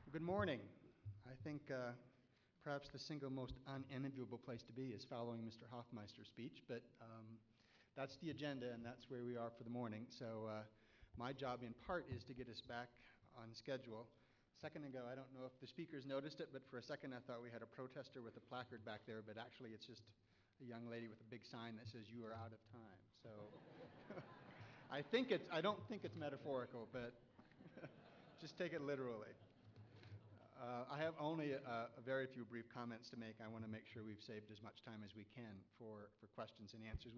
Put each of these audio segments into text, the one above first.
Good morning. I think perhaps the single most unenviable place to be is following Mr. Hofmeister's speech, but that's the agenda and that's where we are for the morning. So my job in part is to get us back on schedule. A second ago, I don't know if the speakers noticed it, but for a second I thought we had a protester with a placard back there, but actually it's just a young lady with a big sign that says, "You are out of time." So I don't think it's metaphorical, but just take it literally. I have only a very few brief comments to make. I want to make sure we've saved as much time as we can for questions and answers.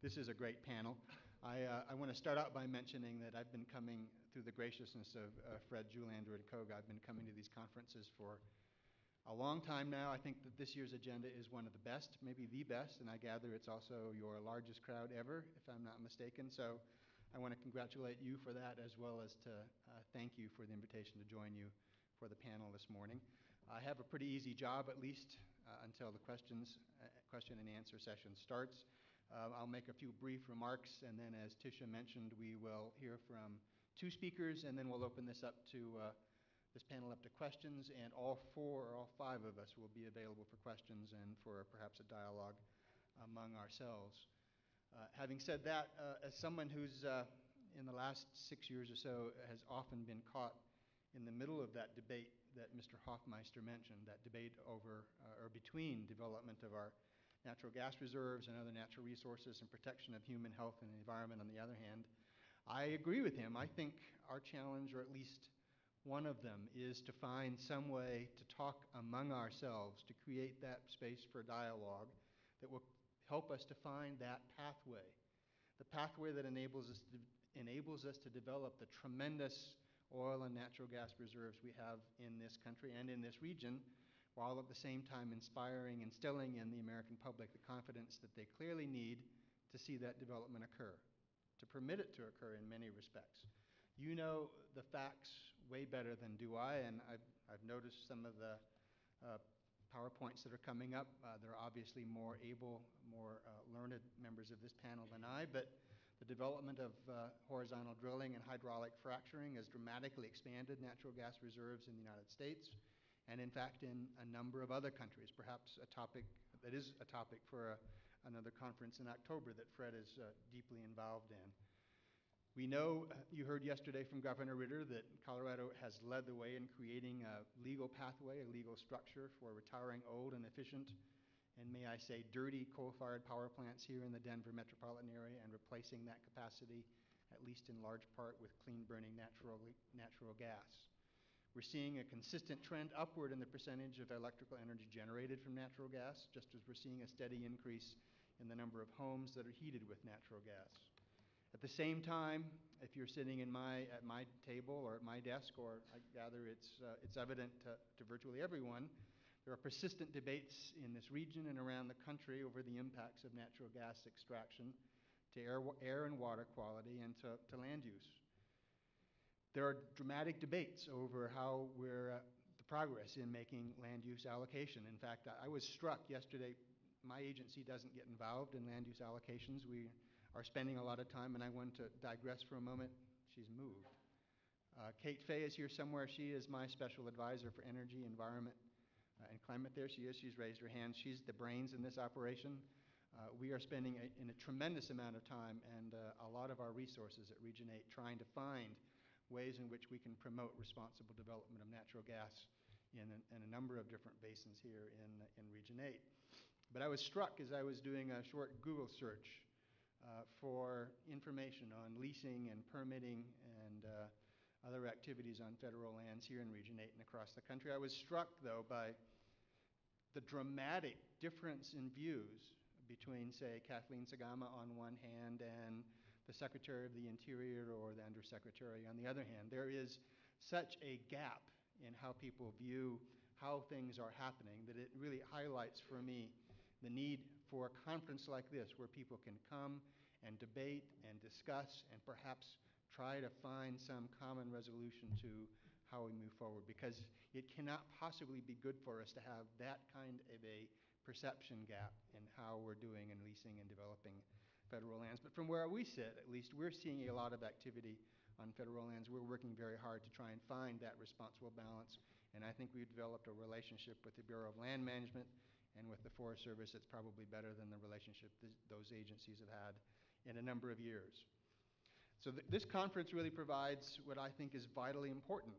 This is a great panel. I want to start out by mentioning that I've been coming, through the graciousness of Fred, Julander, and Koga, I've been coming to these conferences for a long time now. I think that this year's agenda is one of the best, maybe the best, and I gather it's also your largest crowd ever, if I'm not mistaken. So I want to congratulate you for that, as well as to thank you for the invitation to join you for the panel this morning. I have a pretty easy job, at least until the question and answer session starts. I'll make a few brief remarks, and then as Tisha mentioned, we will hear from two speakers, and then we'll open this panel up to questions, and all five of us will be available for questions and for perhaps a dialogue among ourselves. Having said that, as someone who's in the last 6 years or so has often been caught in the middle of that debate that Mr. Hofmeister mentioned, that debate over or between development of our natural gas reserves and other natural resources and protection of human health and the environment on the other hand, I agree with him. I think our challenge, or at least one of them, is to find some way to talk among ourselves, to create that space for dialogue that will help us to find that pathway, the pathway that enables us to develop the tremendous oil and natural gas reserves we have in this country and in this region, while at the same time instilling in the American public the confidence that they clearly need to see that development occur, to permit it to occur in many respects. You know the facts way better than do I, and I've noticed some of the PowerPoints that are coming up. There are obviously more able, more learned members of this panel than I, but the development of horizontal drilling and hydraulic fracturing has dramatically expanded natural gas reserves in the United States, and in fact in a number of other countries, perhaps a topic that is a topic for another conference in October that Fred is deeply involved in. We know, you heard yesterday from Governor Ritter, that Colorado has led the way in creating a legal pathway, a legal structure for retiring old and efficient, and may I say dirty coal-fired power plants here in the Denver metropolitan area and replacing that capacity, at least in large part, with clean-burning natural gas. We're seeing a consistent trend upward in the percentage of electrical energy generated from natural gas, just as we're seeing a steady increase in the number of homes that are heated with natural gas. At the same time, if you're sitting at my table or at my desk, or I gather it's evident to virtually everyone, there are persistent debates in this region and around the country over the impacts of natural gas extraction to air and water quality and to land use. There are dramatic debates over how the progress in making land use allocation. In fact, I was struck yesterday. My agency doesn't get involved in land use allocations. We are spending a lot of time, and I want to digress for a moment. She's moved. Kate Fay is here somewhere. She is my special advisor for energy, environment, and climate. There she is. She's raised her hand. She's the brains in this operation. We are spending a tremendous amount of time and a lot of our resources at Region 8 trying to find ways in which we can promote responsible development of natural gas in a number of different basins here in Region 8. But I was struck as I was doing a short Google search for information on leasing and permitting and other activities on federal lands here in Region 8 and across the country. I was struck, though, by the dramatic difference in views between, say, Kathleen Sagama on one hand and the Secretary of the Interior or the Undersecretary on the other hand. There is such a gap in how people view how things are happening that it really highlights for me the need for a conference like this where people can come and debate and discuss and perhaps try to find some common resolution to how we move forward, because it cannot possibly be good for us to have that kind of a perception gap in how we're doing in leasing and developing federal lands. But from where we sit, at least, we're seeing a lot of activity on federal lands. We're working very hard to try and find that responsible balance. And I think we've developed a relationship with the Bureau of Land Management and with the Forest Service that's probably better than the relationship those agencies have had in a number of years. So this conference really provides what I think is vitally important.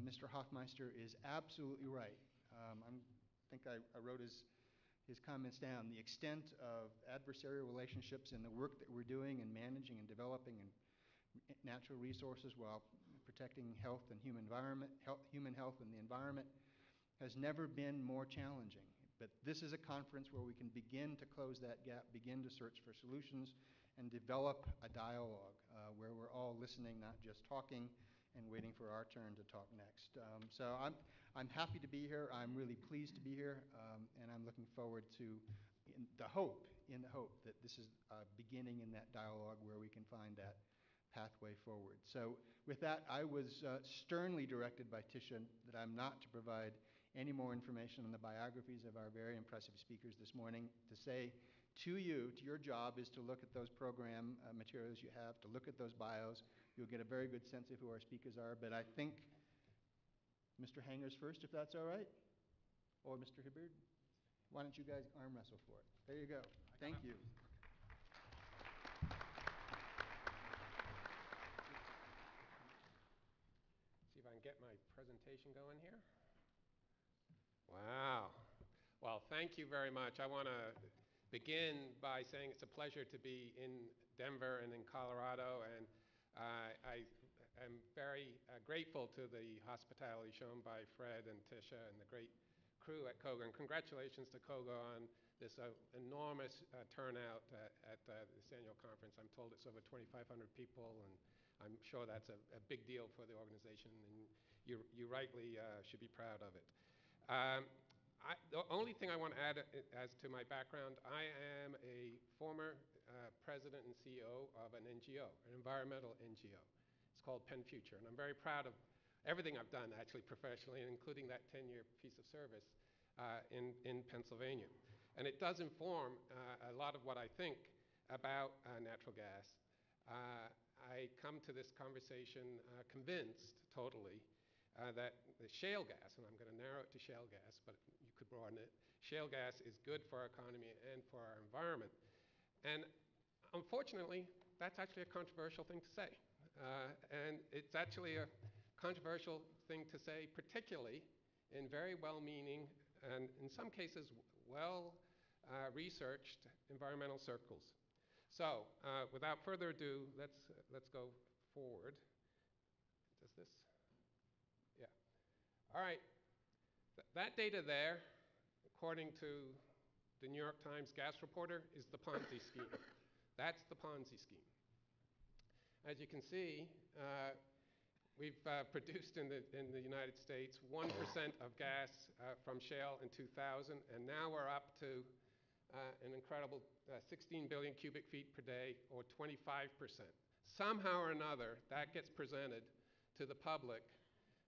Mr. Hofmeister is absolutely right. I think I wrote his comments down. The extent of adversarial relationships in the work that we're doing in managing and developing and natural resources while protecting health and human health and the environment has never been more challenging. But this is a conference where we can begin to close that gap, begin to search for solutions, and develop a dialogue where we're all listening, not just talking, and waiting for our turn to talk next. So I'm happy to be here. I'm really pleased to be here, and I'm looking forward to in the hope that this is a beginning in that dialogue where we can find that pathway forward. So with that, I was sternly directed by Tisha that I'm not to provide any more information on the biographies of our very impressive speakers this morning. To say to you, your job is to look at those program materials you have, to look at those bios. You'll get a very good sense of who our speakers are. But I think Mr. Hangers first, if that's all right, or Mr. Hibbard. Why don't you guys arm wrestle for it? There you go. Thank you. See if I can get my presentation going here. Wow. Well, thank you very much. I want to begin by saying it's a pleasure to be in Denver and in Colorado, and I am very grateful to the hospitality shown by Fred and Tisha and the great crew at COGA. And congratulations to COGA on this enormous turnout at this annual conference. I'm told it's over 2,500 people, and I'm sure that's a big deal for the organization, and you rightly should be proud of it. The only thing I want to add as to my background, I am a former president and CEO of an NGO, an environmental NGO. It's called Penn Future, and I'm very proud of everything I've done actually professionally, including that 10-year piece of service in Pennsylvania. And it does inform a lot of what I think about natural gas. I come to this conversation convinced totally that the shale gas, and I'm going to narrow it to shale gas, but you could broaden it, shale gas is good for our economy and for our environment. And unfortunately, that's actually a controversial thing to say. And it's actually a controversial thing to say, particularly in very well-meaning and in some cases well-researched environmental circles. So without further ado, let's go forward. Does this? Yeah. All right. That data there, according to the New York Times gas reporter, is the Ponzi scheme. That's the Ponzi scheme. As you can see, we've produced in the United States 1% of gas from shale in 2000, and now we're up to an incredible 16 billion cubic feet per day, or 25%. Somehow or another, that gets presented to the public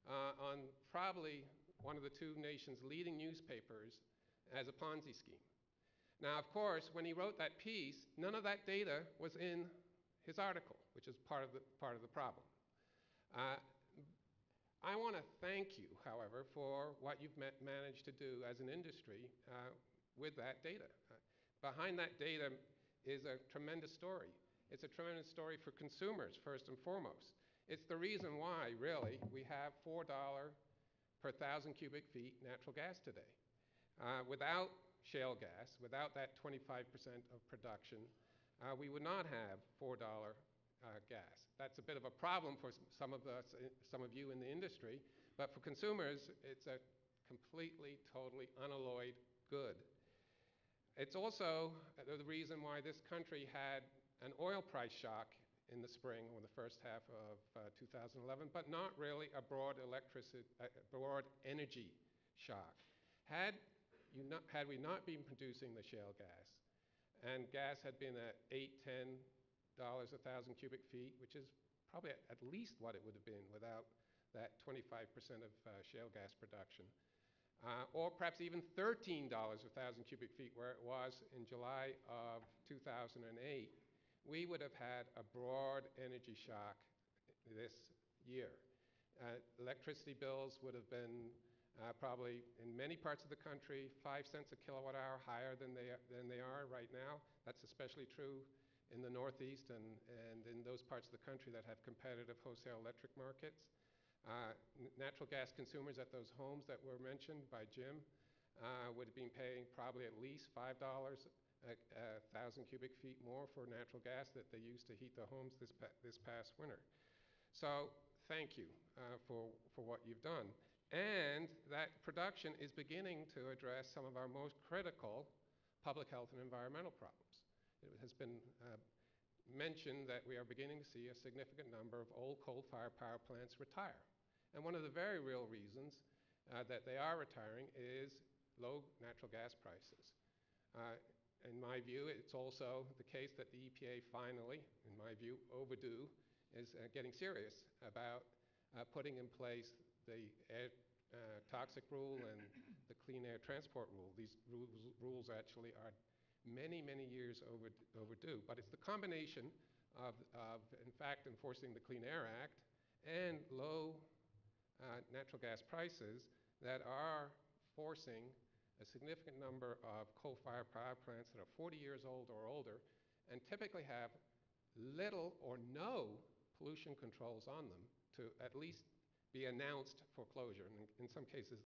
on probably one of the two nation's leading newspapers as a Ponzi scheme. Now, of course, when he wrote that piece, none of that data was in his article, which is part of the problem. I want to thank you, however, for what you've managed to do as an industry with that data. Behind that data is a tremendous story. It's a tremendous story for consumers, first and foremost. It's the reason why, really, we have $4 per 1,000 cubic feet natural gas today. Without shale gas, without that 25% of production, we would not have $4 gas. That's a bit of a problem for some of you in the industry, but for consumers, it's a completely, totally unalloyed good. It's also the reason why this country had an oil price shock in the spring or the first half of 2011, but not really a broad energy shock. Had we not been producing the shale gas, and gas had been at $8, $10 a 1,000 cubic feet, which is probably at least what it would have been without that 25% of shale gas production, or perhaps even $13 a 1,000 cubic feet, where it was in July of 2008, we would have had a broad energy shock this year. Electricity bills would have been probably in many parts of the country 5 cents a kilowatt hour higher than they are right now. That's especially true in the Northeast and in those parts of the country that have competitive wholesale electric markets. Natural gas consumers at those homes that were mentioned by Jim would have been paying probably at least $5 a 1,000 cubic feet more for natural gas that they used to heat the homes this past winter. So thank you for what you've done. And that production is beginning to address some of our most critical public health and environmental problems. It has been mentioned that we are beginning to see a significant number of old coal-fired power plants retire. And one of the very real reasons that they are retiring is low natural gas prices. In my view, it's also the case that the EPA finally, in my view, overdue, is getting serious about putting in place the air toxic rule and the clean air transport rule. These rules actually are many, many years overdue. But it's the combination of in fact, enforcing the Clean Air Act and low natural gas prices that are forcing a significant number of coal-fired power plants that are 40 years old or older and typically have little or no pollution controls on them to at least be announced for closure. And in some cases,